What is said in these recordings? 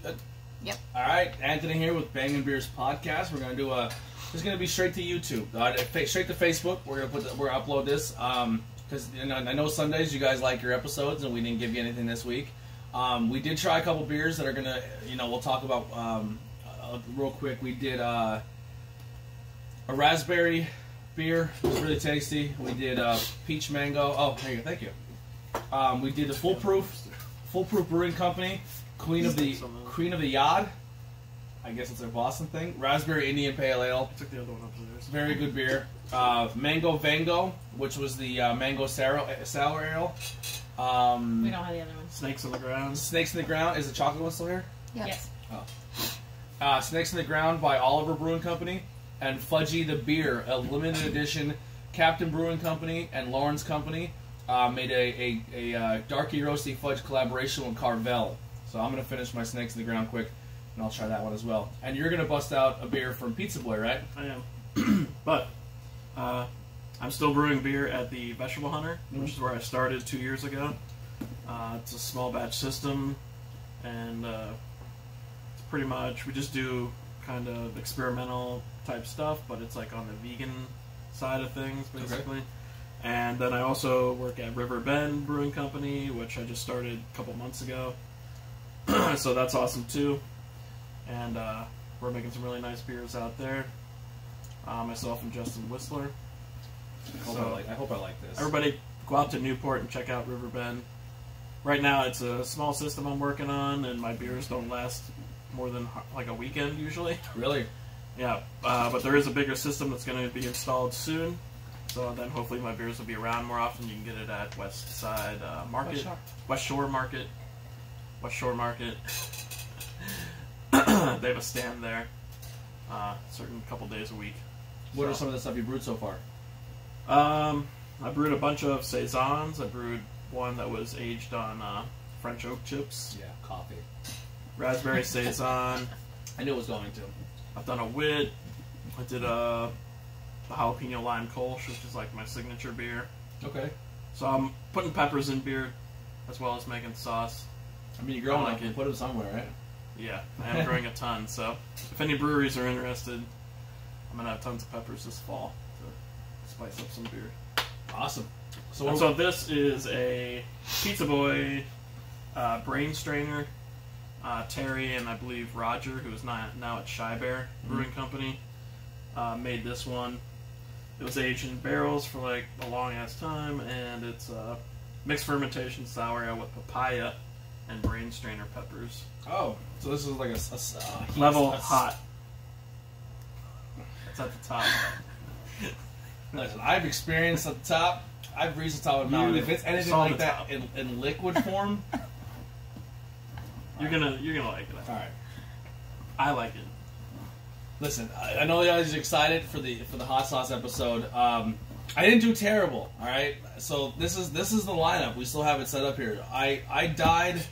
Good. Yep. All right, Anthony here with Bangin Beers podcast. We're gonna do it's gonna be straight to YouTube, straight to Facebook. We're gonna upload this because I know Sundays you guys like your episodes, and we didn't give you anything this week. We did try a couple beers that are gonna, we'll talk about real quick. We did a raspberry beer. It was really tasty. We did peach mango. Oh, here you go. Thank you. We did the Foolproof Brewing Company, Queen of the Yard. I guess it's a Boston thing. Raspberry Indian Pale Ale. I took the other one upstairs. Very good beer. Mango Vango, which was the mango sour ale. We don't have the other one. Snakes on the Ground. Snakes in the Ground. Is the chocolate one still here? Yes. Oh. Snakes in the Ground by Oliver Brewing Company. And Fudgy the Beer, a limited edition Captain Brewing Company and Lawrence Company. Made a darky roasty fudge collaboration with Carvel. So I'm going to finish my Snakes in the Ground quick, and I'll try that one as well. And you're going to bust out a beer from Pizza Boy, right? I am. But I'm still brewing beer at the Vegetable Hunter, which is where I started 2 years ago. It's a small batch system, and it's pretty much, we just do kind of experimental type stuff, but it's like on the vegan side of things, basically. Okay. And then I also work at River Bend Brewing Company, which I just started a couple months ago. So that's awesome too. And we're making some really nice beers out there. Myself and Justin Whistler. I hope I like this. Everybody go out to Newport and check out River Bend. Right now it's a small system I'm working on, and my beers don't last more than like a weekend usually. Really? Yeah, but there is a bigger system that's going to be installed soon. So then hopefully my beers will be around more often. You can get it at West Side Market. West Shore Market. They have a stand there certain couple days a week. What are some of the stuff you brewed so far? I brewed a bunch of Saisons. I brewed one that was aged on French oak chips. Yeah, coffee. Raspberry Saison. I knew it was going to. I've done a wit. I did a jalapeno lime Kolsch, which is like my signature beer. Okay. So I'm putting peppers in beer as well as making sauce. I mean, you're growing like you put them somewhere, right? Yeah, I am growing a ton. So if any breweries are interested, I'm gonna have tons of peppers this fall to spice up some beer. Awesome. So this is a Pizza Boy brain strainer. Terry and I believe Roger, who is now at Shy Bear Brewing Company, made this one. It was aged in barrels for like a long ass time, and it's mixed fermentation sour ale with papaya and brain strainer peppers. Oh, so this is like a level hot. It's at the top. Listen, I've experienced at the top. I've reached the top of the mountain. If it's anything like that in liquid form, you're gonna like it. All right, I like it. Listen, I know you guys are excited for the hot sauce episode. I didn't do terrible. All right, so this is the lineup. We still have it set up here. I died.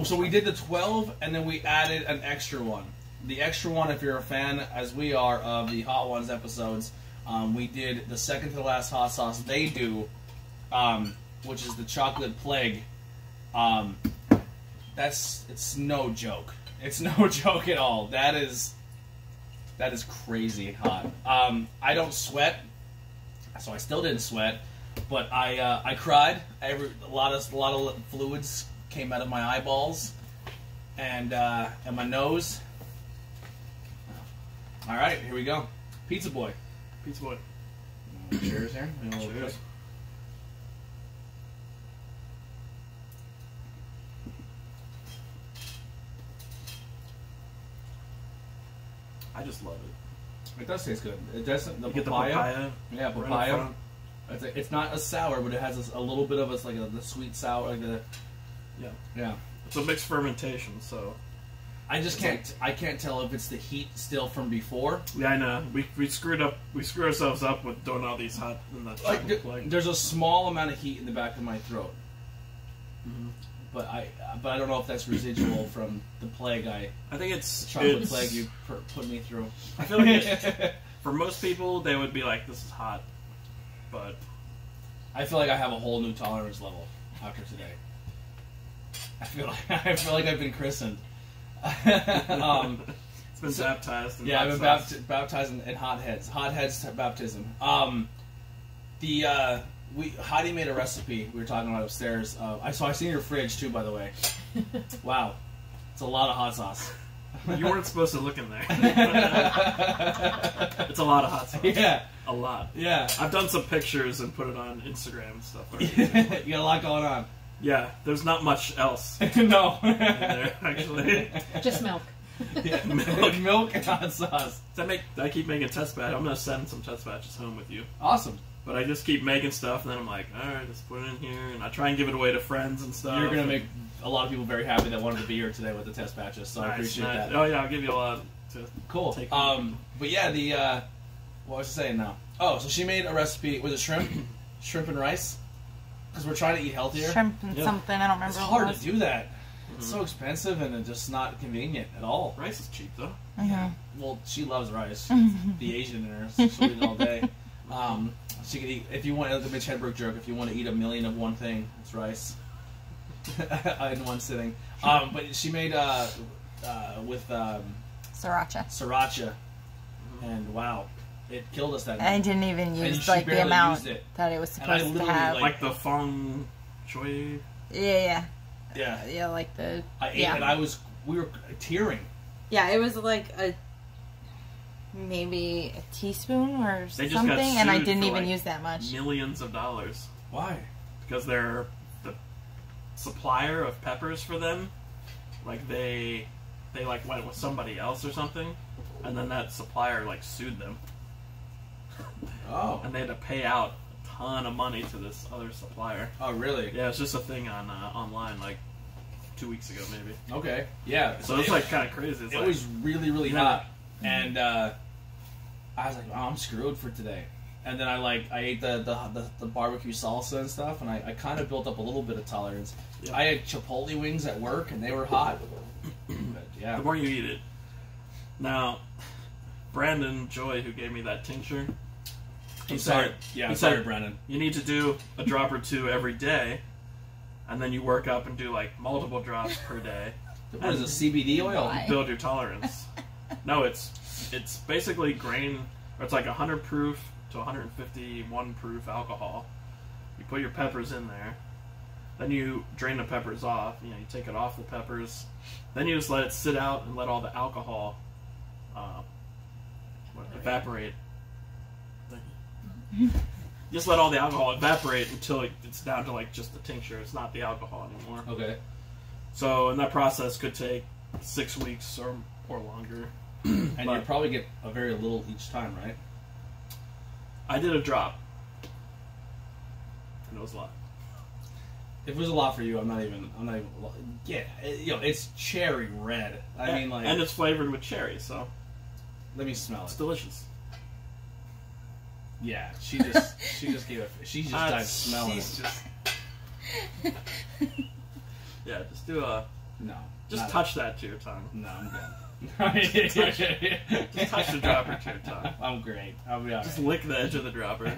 So we did the 12, and then we added an extra one. The extra one, if you're a fan, as we are, of the Hot Ones episodes, we did the second to the last hot sauce they do, which is the Chocolate Plague. It's no joke. It's no joke at all. That is crazy hot. I don't sweat, so I still didn't sweat, but I cried. A lot of fluids came out of my eyeballs and my nose. All right, here we go. Pizza Boy. Pizza Boy. Cheers here. Cheers. I just love it. It does taste good. It doesn't. The you papaya. Get the papaya. Yeah, papaya. It's not a sour, but it has a little bit of the sweet sour. Yeah. It's a mixed fermentation, so I just can't. I can't tell if it's the heat still from before. Yeah, I know. We screwed up. We screw ourselves up with doing all these hot. There's a small amount of heat in the back of my throat. Mm-hmm. But I don't know if that's residual from the plague. I think it's chocolate plague you put me through. I feel like for most people they would be like, "This is hot," but I feel like I have a whole new tolerance level after today. I feel like I've been christened. It's been baptized. Yeah, I've been baptized in hotheads. Hotheads baptism. Heidi made a recipe we were talking about upstairs. I seen your fridge too, by the way. Wow, it's a lot of hot sauce. You weren't supposed to look in there. It's a lot of hot sauce. Yeah, a lot. Yeah, I've done some pictures and put it on Instagram and stuff. You got a lot going on. Yeah, there's not much else. No, in there, actually. Just milk. Yeah, milk and hot sauce. I keep making test batches. I'm gonna send some test batches home with you. Awesome. But I just keep making stuff, and then I'm like, all right, let's put it in here, and I try and give it away to friends and stuff. You're gonna make a lot of people very happy that wanted to be here today with the test batches, so nice, I appreciate that. Oh yeah, I'll give you a lot to cool. Take but yeah, what was I saying now? Oh, so she made a recipe. Was it shrimp? Shrimp and rice? Because we're trying to eat healthier. Shrimp and something. I don't remember. It's hard to do that. It's so expensive and it's just not convenient at all. Rice is cheap though. Yeah. Well, she loves rice. The Asian in her, she'll eat it all day. She could eat, if you want, the Mitch Hedberg joke, if you want to eat a million of one thing, it's rice. In one sitting. But she made with sriracha. And wow, it killed us that night. I didn't even use like the amount that it was supposed to have. Like the feng shui. Yeah. Yeah, like the. I ate and we were tearing. Yeah, it was like maybe a teaspoon or something, and I didn't even use that much. Millions of dollars. Why? Because they're the supplier of peppers for them. Like they like went with somebody else or something, and then that supplier like sued them. Oh. And they had to pay out a ton of money to this other supplier. Oh, really? Yeah, it's just a thing on online like 2 weeks ago maybe. Okay. Yeah. So it's like kind of crazy. It was really, really hot. And I was like, oh, I'm screwed for today. And then I ate the barbecue salsa and stuff, and I kind of built up a little bit of tolerance. Yeah. I had Chipotle wings at work, and they were hot. But, yeah. The more you eat it. Now, Brandon Joy, who gave me that tincture, I'm sorry, Brandon. You need to do a drop or two every day, and then you work up and do like multiple drops per day. What is it, CBD oil? Build your tolerance. No, it's basically grain, or it's like 100 proof to 151 proof alcohol. You put your peppers in there, then you drain the peppers off. You take it off the peppers, then you just let it sit out and let all the alcohol evaporate. Just let all the alcohol evaporate until it's down to like just the tincture. It's not the alcohol anymore. Okay. So, and that process could take 6 weeks or longer. And you probably get a very little each time, right? I did a drop, and it was a lot. If it was a lot for you, I'm not even. Yeah, it's cherry red. I mean, like, and it's flavored with cherry. So, let me smell it. It's delicious. Yeah, she just gave it. She just died smelling it. Yeah, just do a. No. Just touch that to your tongue. No, I'm good. Just touch the dropper to your tongue. I'm great. I'll be alright. Just lick the edge of the dropper.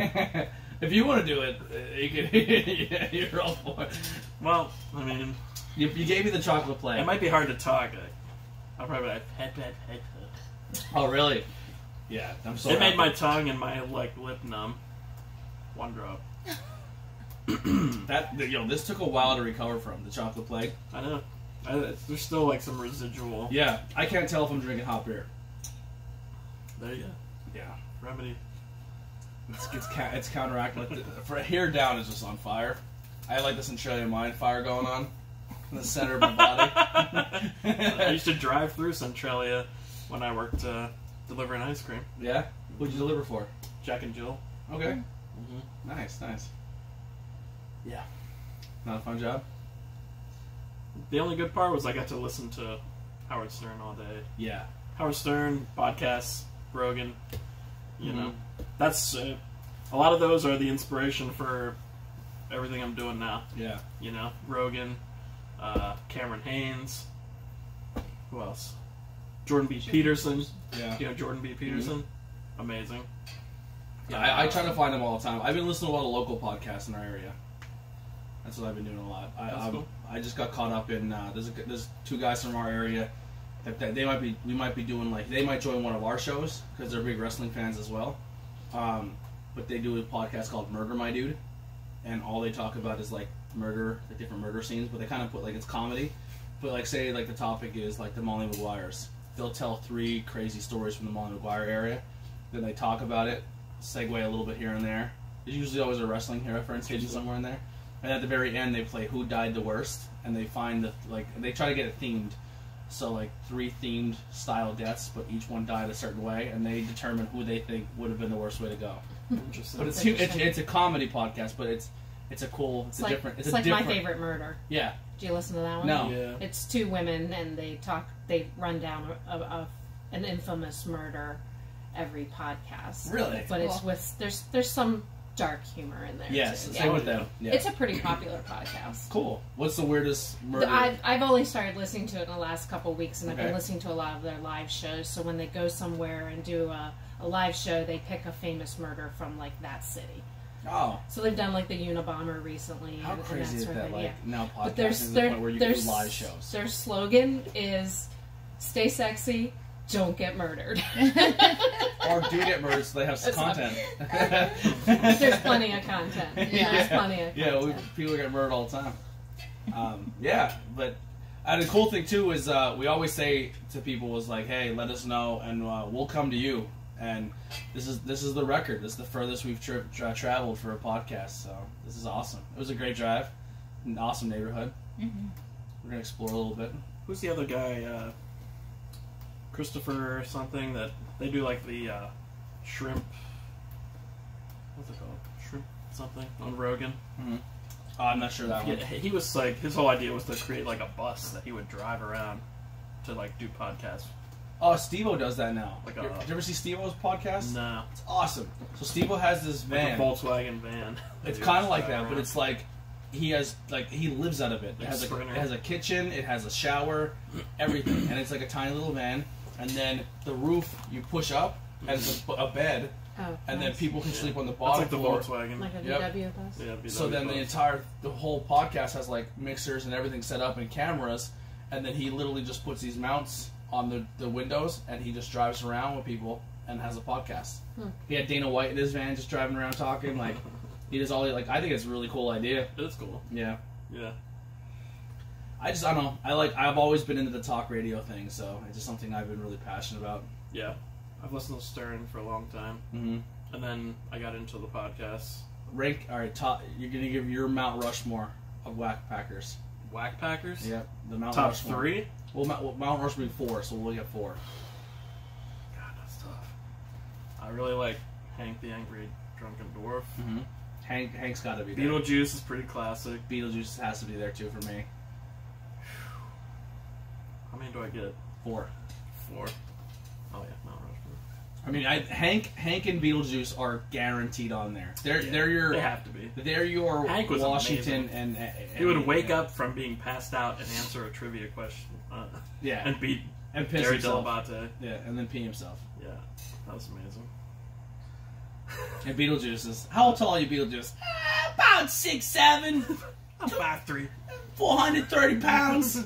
If you want to do it, you can. Yeah, you're all for it. Well, I mean, you gave me the chocolate plate. It might be hard to talk. I'll probably like. Oh really? Yeah, I'm sorry. It made my tongue and my lip numb. One drop. This took a while to recover from the chocolate plague. I know. There's still like some residual. Yeah, I can't tell if I'm drinking hot beer. There you go. Yeah, remedy. It's counteracting. For here down is just on fire. I have like this Centralia mine fire going on in the center of my body. I used to drive through Centralia when I worked delivering ice cream. Yeah, who'd you deliver for? Jack and Jill. Okay. Mm-hmm. Nice. Yeah. Not a fun job? The only good part was I got to listen to Howard Stern all day. Yeah. Howard Stern, podcasts, Rogan. You know, that's a lot of those are the inspiration for everything I'm doing now. Yeah. You know, Rogan, Cameron Haynes. Who else? Jordan B. Peterson. Yeah. You know Jordan B. Peterson? Amazing. Yeah, I try to find them all the time. I've been listening to a lot of local podcasts in our area. That's what I've been doing a lot. That's cool. I just got caught up in there's two guys from our area that we might be doing they might join one of our shows because they're big wrestling fans as well. But they do a podcast called Murder My Dude, and all they talk about is murder, the different murder scenes. But they kind of put it's comedy. But say the topic is the Molly Maguires. They'll tell 3 crazy stories from the Molly Maguire area. Then they talk about it, segue a little bit here and there. There's usually always a wrestling reference hidden somewhere in there. And at the very end, they play Who Died the Worst, and they find they try to get it themed. So 3 themed style deaths, but each one died a certain way, and they determine who they think would have been the worst way to go. Interesting. But it's a comedy podcast, but it's different. It's like My Favorite Murder. Yeah. Do you listen to that one? No. Yeah. It's 2 women, and they run down an infamous murder every podcast. Really? But it's with there's some dark humor in there. Yes, too. same with them. Yeah. It's a pretty popular podcast. Cool. What's the weirdest murder? I've only started listening to it in the last couple of weeks, and I've been listening to a lot of their live shows. So when they go somewhere and do a live show, they pick a famous murder from that city. Oh. So they've done the Unabomber recently. How crazy is that? Yeah. Now But podcasting is the point where you can do live shows. Their slogan is "Stay sexy, don't get murdered." Or do get murdered so they have some content. There's plenty of content. Yeah, there's plenty of content. People get murdered all the time. But the cool thing too is we always say to people hey, let us know and we'll come to you. And this is the record. This is the furthest we've traveled for a podcast. So this is awesome. It was a great drive, an awesome neighborhood. Mm-hmm. We're gonna explore a little bit. Who's the other guy? Christopher or something that they do the shrimp. What's it called? Shrimp something on Rogan. Mm-hmm. Oh, I'm not sure that one. He was his whole idea was to create a bus that he would drive around to do podcasts. Oh, Steve-O does that now. Did you ever see Steve-O's podcast? No. It's awesome. So Steve-O has this van. A Volkswagen van. It's kind of like that, but it's he has he lives out of it. It has a kitchen, it has a shower, everything, and it's a tiny little van. And then the roof you push up, and it's a bed, and then people can sleep on the bottom floor. It's the Volkswagen. Like a VW bus. Yeah, VW so then bus. the whole podcast has mixers and everything set up and cameras, and then he literally just puts these mounts on the windows, and he just drives around with people and has a podcast. He had Dana White in his van just driving around talking. He does all I think it's a really cool idea. It is cool. Yeah. Yeah. I don't know. I've always been into the talk radio thing, so it's just something I've been really passionate about. Yeah. I've listened to Stern for a long time. Mm-hmm. And then I got into the podcasts. You're going to give your Mount Rushmore of Whack Packers. Whack Packers? Yep. The Mount Top Rushmore. 3? Well, Mount Rushmore will be 4, so we'll get 4. God, that's tough. I really like Hank the Angry Drunken Dwarf. Mm-hmm. Hank's got to be there. Beetlejuice is pretty classic. Beetlejuice has to be there too for me. How many do I get? 4. 4. Oh yeah, Mount Rushmore. I mean, Hank and Beetlejuice are guaranteed on there. They're your. They have to be. They're your Hank was Washington amazing. and he would wake up from being passed out and answer a trivia question. And beat piss Gary himself. Delabate. Yeah, and then pee himself. Yeah, that was amazing. And Beetlejuice is. How tall are you, Beetlejuice? About 6'7". I'm 5'3". 430 pounds.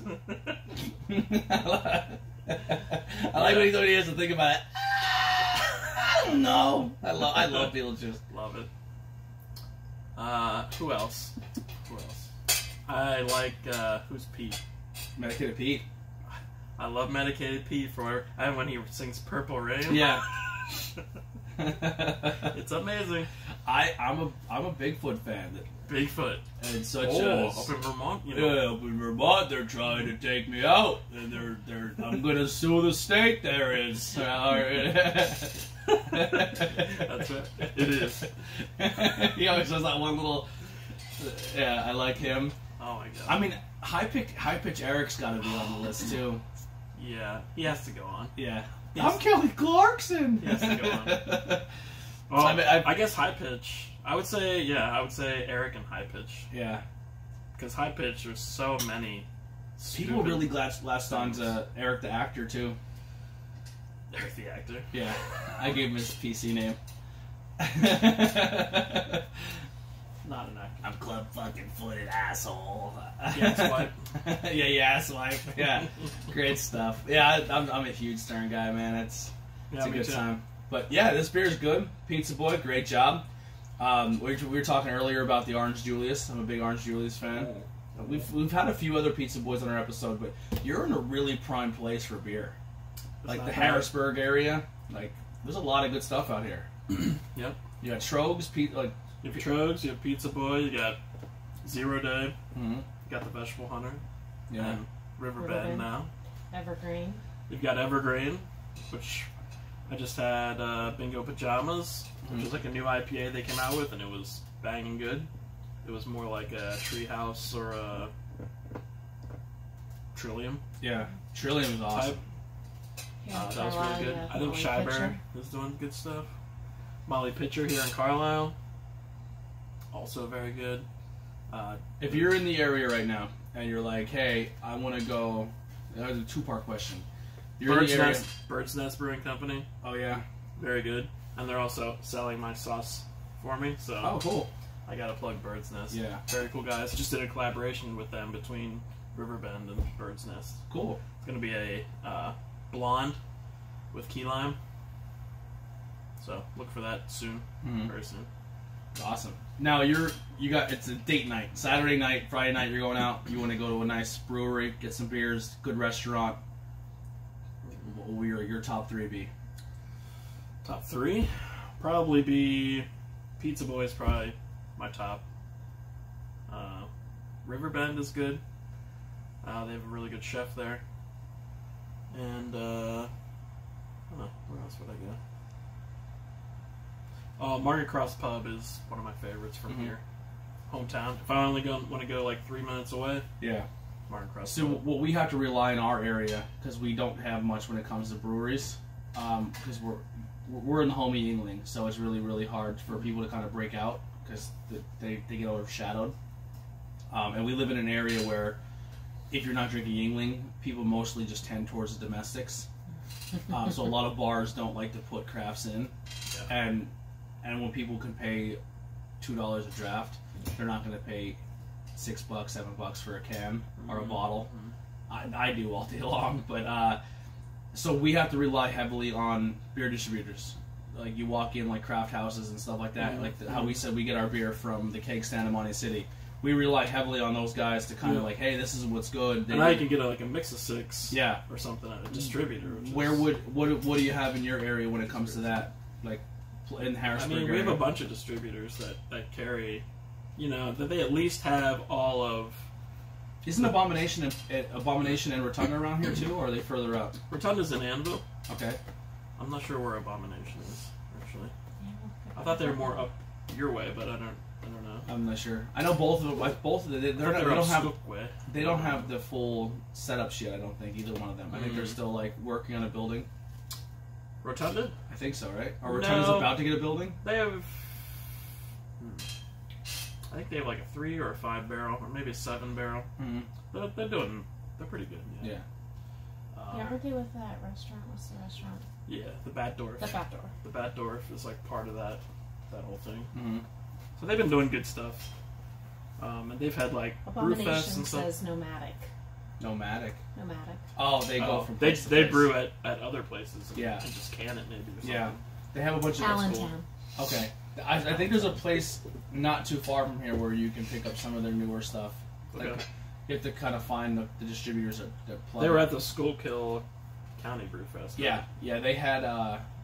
I like when he has to think about it. I don't know. I love Beetlejuice. Love it. Who else? I like who's Pete? Medicated Pete. I love Medicated Pete and when he sings Purple Rain. Yeah. It's amazing. I'm a Bigfoot fan. Bigfoot. And such up in Vermont, Yeah, up in Vermont, they're trying to take me out, and I'm gonna sue the state. There is. That's right. It is. He always does that one little. Yeah, I like him. Oh my god. I mean, High Pitch Eric's got to be on the list too. Yeah, he has to go on. Yeah. I'm Kelly Clarkson. He has to go on. Well, I guess High Pitch. I would say Eric and High Pitch. Yeah. Because High Pitch, there's so many. People really latched on to Eric the actor too. Eric the actor. Yeah, I gave him his PC name. Not an actor. I'm club fucking footed asshole. Yeah, swipe. yeah, swipe. Yeah, great stuff. Yeah, I'm a huge Stern guy, man. It's a good time. But yeah, this beer is good. Pizza Boy, great job. We were talking earlier about the Orange Julius. I'm a big Orange Julius fan. We've had a few other Pizza Boys on our episode, but you're in a really prime place for beer. Like the Harrisburg area, like there's a lot of good stuff out here. Yep. You got Trogs, you have Trogs, you have Pizza Boy, you got Zero Day, mm-hmm. you got the Vegetable Hunter, and Riverbend now. Evergreen. You've got Evergreen, which I just had Bingo Pajamas, which is like a new IPA they came out with, and it was banging good. It was more like a Treehouse or a Trillium. Yeah, Trillium is awesome. That was really good. I think Shyber is doing good stuff. Molly Pitcher here in Carlisle, also very good. If you're in the area right now and you're like, hey, I want to go, that's a two-part question. Bird's Nest Brewing Company. Oh, yeah. Very good. And they're also selling my sauce for me, so... Oh, cool. I gotta plug Bird's Nest. Yeah. Very cool guys. Just did a collaboration with them between Riverbend and Bird's Nest. Cool. It's gonna be a blonde with key lime. So look for that soon. Very soon. Awesome. Now it's a date night. Saturday night, Friday night, you're going out. You want to go to a nice brewery, get some beers, good restaurant. What will your top three be? Top three? Probably be Pizza Boy is probably my top. Riverbend is good. They have a really good chef there. And I don't know, where else would I go? Market Cross Pub is one of my favorites from here. Hometown. If I only want to go like 3 minutes away, Market Cross Pub. So we have to rely on our area because we don't have much when it comes to breweries. Because we're in the homie Yingling, so it's really, really hard for people to kind of break out because they get overshadowed. And we live in an area where if you're not drinking Yingling, people mostly just tend towards the domestics. So a lot of bars don't like to put crafts in. Yeah. And when people can pay $2 a draft, they're not going to pay $6, $7 for a can or a bottle. I do all day long, but so we have to rely heavily on beer distributors. Like you walk in like craft houses and stuff like that. Like how we said we get our beer from the Keg Stand in Monte City. We rely heavily on those guys to kind of like, hey, this is what's good. And I can get like a mix of 6, yeah, or something at a distributor. What do you have in your area when it comes to that? Like in Harrisburg. I mean, we have a bunch of distributors that carry, that they at least have all of. Isn't Abomination and Rotunda around here too, or are they further up? Rotunda's in Anvil. Okay. I'm not sure where Abomination is actually. I thought they were more up your way, but I don't know. I'm not sure. I know both of them. They don't have the full setups yet. I don't think either one of them. I think they're still like working on a building. Rotunda? I think so, right? Or Rotunda's about to get a building? They have. I think they have like a 3 or a 5 barrel, or maybe a 7 barrel. They're pretty good. Yeah. Aren't they with that restaurant? What's the restaurant? Yeah, the Batdorf. The Batdorf is like part of that whole thing. So they've been doing good stuff. And they've had like Brewfest and stuff. Says nomadic. Nomadic. Oh, they go from they brew at other places. And just can it maybe or something. Yeah, they have a bunch of Allentown. Okay, I think there's a place not too far from here where you can pick up some of their newer stuff. Like, you have to kind of find the distributors that plug. They were at the Schuylkill County Brewfest. Yeah, right? Yeah, they had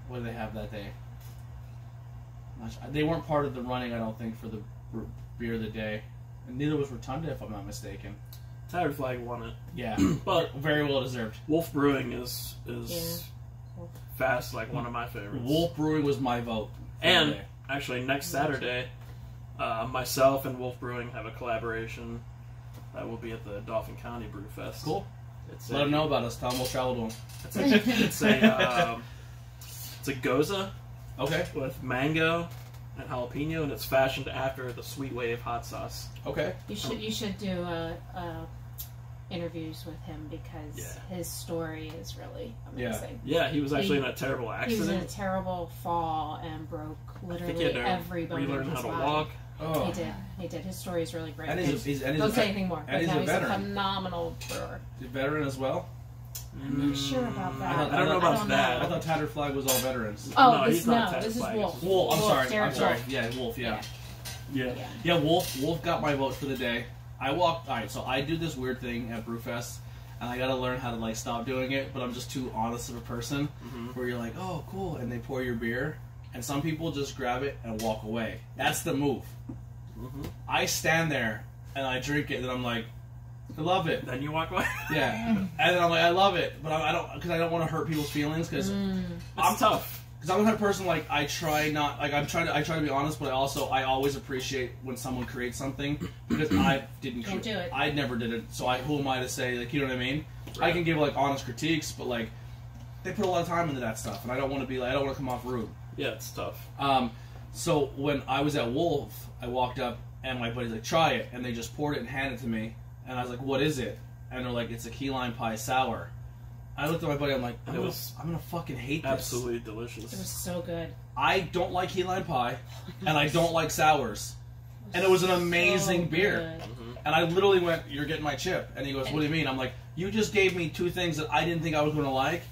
what did they have that day? They weren't part of the running, I don't think, for the beer of the day. And neither was Rotunda, if I'm not mistaken. Tired Flag won it. Yeah, but very well deserved. Wolf Brewing is fast, like one of my favorites. Wolf Brewing was my vote. And actually, next Saturday, myself and Wolf Brewing have a collaboration that will be at the Dauphin County Brewfest. Cool. Let them know about us. Tell them we'll travel to them. It's a Goza. Okay. With mango and jalapeno, and it's fashioned after the Sweet Wave hot sauce. Okay. You should do interviews with him because his story is really amazing. Yeah, he was actually in a terrible accident. He was in a terrible fall and broke literally every bone in his body. Relearn how to walk. Oh. He did. His story is really great. And Don't say anything more. And he's a veteran. He's a phenomenal brewer. He's a veteran as well? I'm not sure about that. I don't know about that. I thought Tattered Flag was all veterans. Oh, no, this is Wolf. Wolf, I'm sorry. Wolf. Yeah, Wolf, yeah. Yeah. Wolf got my vote for the day. Alright, so I do this weird thing at Brewfest, and I gotta learn how to, like, stop doing it, but I'm just too honest of a person, where you're like, oh, cool, and they pour your beer, and some people just grab it and walk away. That's the move. I stand there, and I drink it, and I'm like, I love it. Then you walk away? Yeah. And then I'm like, I love it, but I don't, because I don't want to hurt people's feelings, because I'm tough. Because I'm the type of person, like, I try to be honest, but I always appreciate when someone creates something, because I didn't Can't do it. I never did it, so who am I to say, like, you know what I mean? Right. I can give, like, honest critiques, but, like, they put a lot of time into that stuff, and I don't want to be, like, I don't want to come off rude. Yeah, it's tough. So when I was at Wolf, I walked up, and my buddy's like, try it, and they just poured it and handed it to me, and I was like, what is it? And they're like, it's a key lime pie sour. I looked at my buddy, I'm like, I'm gonna fucking hate this. Absolutely delicious. It was so good. I don't like key lime pie, and I don't like sours. And it was an amazing beer. And I literally went, you're getting my chip. And he goes, what do you mean? I'm like, you just gave me two things that I didn't think I was going to like,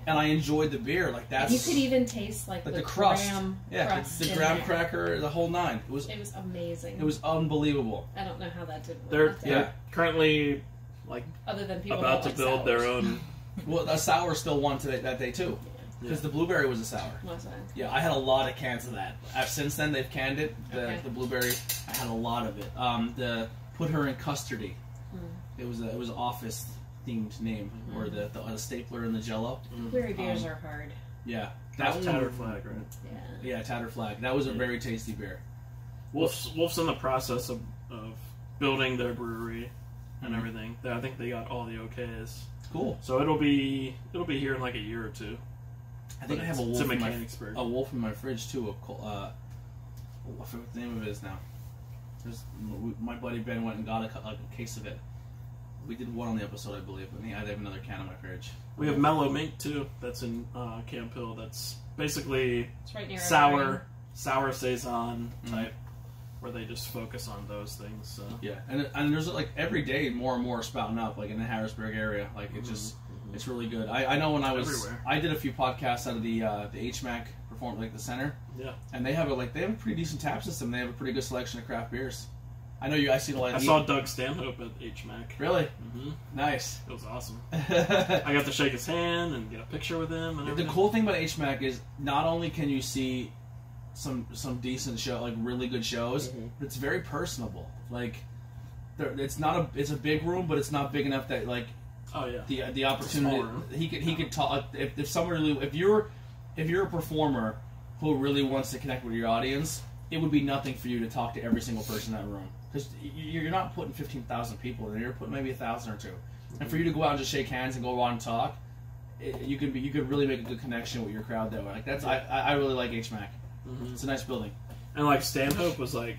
and I enjoyed the beer. Like, that's... And you could even taste, like the crust. Graham crust the graham cracker, the whole nine. It was amazing. It was unbelievable. I don't know how that did work. They're currently, like, other than people about to like build sours. their own... Well, a sour still won that day, too. Because the blueberry was a sour. Was it? Yeah, I had a lot of cans of that. Since then, they've canned it. The blueberry, I had a lot of it. The Put Her in Custardy. It was an office themed name, or the stapler and the Jello. Blueberry beers are hard. Yeah, that was Tattered Flag, right? Yeah, Tattered Flag. That was a very tasty beer. Wolf's in the process of building their brewery and everything. I think they got all the okays. Cool. So it'll be here in like a year or two. I think I have a wolf in my fridge too. I forget what the name of it is now. My buddy Ben went and got a case of it. We did one on the episode, I believe, and I have another can in my fridge. We have Mellow Mink too. That's in Camp Hill. That's basically right near sour saison type, where they just focus on those things. So. Yeah, and there's like every day more and more spouting up, like in the Harrisburg area. Like it's really good. I know when I did a few podcasts out of the HMAC perform like the center. Yeah, and they have a pretty decent tap system. They have a pretty good selection of craft beers. I know I see a lot. I saw Doug Stanhope at HMAC. Really? Nice. It was awesome. I got to shake his hand and get a picture with him. And everything. The cool thing about HMAC is not only can you see some decent show, like really good shows, but it's very personable. Like, it's a big room, but it's not big enough that like. Oh yeah. The opportunity he could talk if someone really if you're a performer who really wants to connect with your audience, it would be nothing for you to talk to every single person in that room. Because you're not putting 15,000 people in there, you're putting maybe 1,000 or two. And for you to go out and just shake hands and go around and talk, you could really make a good connection with your crowd that way. Like that's I really like HMAC. It's a nice building. And like Stanhope was like,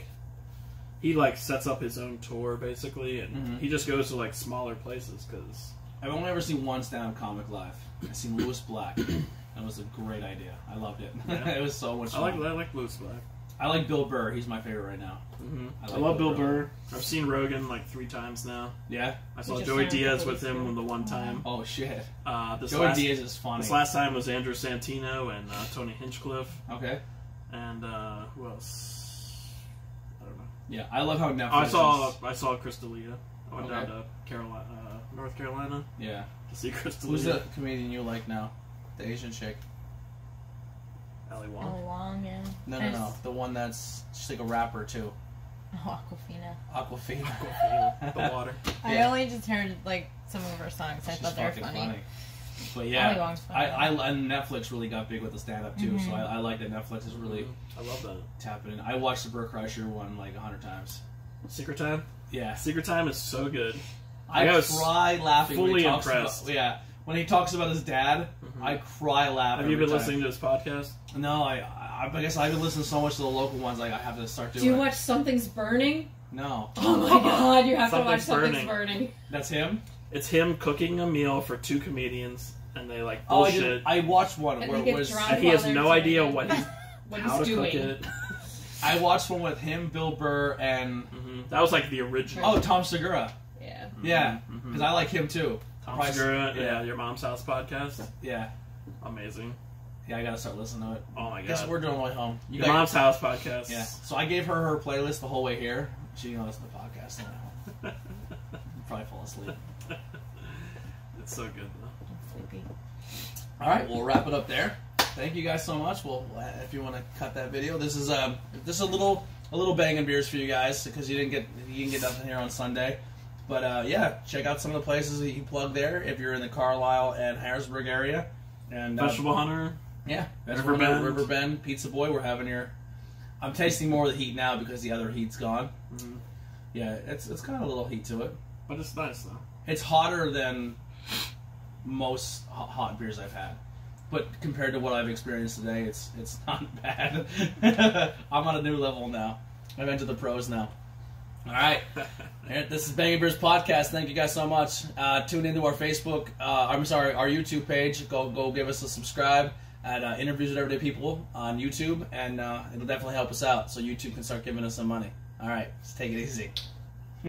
he like sets up his own tour basically, and he just goes to like smaller places because I've only ever seen one stand-up comic live. I've seen Lewis Black. That was a great idea. I loved it. Yeah. It was so much fun. I like Lewis Black. I like Bill Burr. He's my favorite right now. I love Bill Burr. I've seen Rogan like 3 times now. Yeah? I saw Joey Diaz with him the one time. Oh, shit. Joey Diaz is funny. This last time was Andrew Santino and Tony Hinchcliffe. Okay. And who else? I don't know. Yeah, I love how Netflix I saw Chris D'Elia. I went down to North Carolina. Yeah. To see Chris D'Elia. Who's the comedian you like now? The Asian chick. Ali Wong? Ali Wong, yeah. No. The one that's just like a rapper, too. Oh, Aquafina. The water. I only just heard, like, some of her songs. I thought they were funny. But yeah, Ali Wong's funny. and Netflix really got big with the stand-up, too, so I like that Netflix is really I love that. tapping in. I watched the Burt Kreischer one like 100 times. Secret Time? Yeah. Secret Time is so good. I cried laughing fully when he talks impressed. When he talks about his dad, I cry laughing. Have you been listening to his podcast? No, I guess I've been listening so much to the local ones. I have to start doing. Do you watch Something's Burning? No. Oh my god, you have to watch Something's Burning. That's him. It's him cooking a meal for 2 comedians, and they like bullshit. I watched one where it was. And he has no idea what he's doing. Cook it. I watched one with him, Bill Burr, and that was like the original. Oh, Tom Segura. Yeah. Yeah, because I like him too. Tom Segura, yeah, Your Mom's House podcast. Yeah. Amazing. Yeah, I gotta start listening to it. Oh my god. Guess we're doing on the way home. Your Mom's House podcast. Yeah. So I gave her playlist the whole way here. She didn't listen to the podcast on the way home. Probably fall asleep. It's so good though. Sleepy. All right, we'll wrap it up there. Thank you guys so much. Well, if you want to cut that video, this is a little Bangin beers for you guys because you didn't get nothing here on Sunday. But yeah, check out some of the places that you plug there if you're in the Carlisle and Harrisburg area. And Vegetable Hunter. Yeah, River Bend, Pizza Boy. We're having your. I'm tasting more of the heat now because the other heat's gone. Mm-hmm. Yeah, it's got a little heat to it, but it's nice though. It's hotter than most hot beers I've had, but compared to what I've experienced today, it's not bad. I'm on a new level now. I've entered the pros now. All right, this is Bangin Beers Podcast. Thank you guys so much. Tune into our Facebook. Our YouTube page. Go give us a subscribe. At Interviews with Everyday People on YouTube, and it'll definitely help us out so YouTube can start giving us some money. All right, let's take it easy.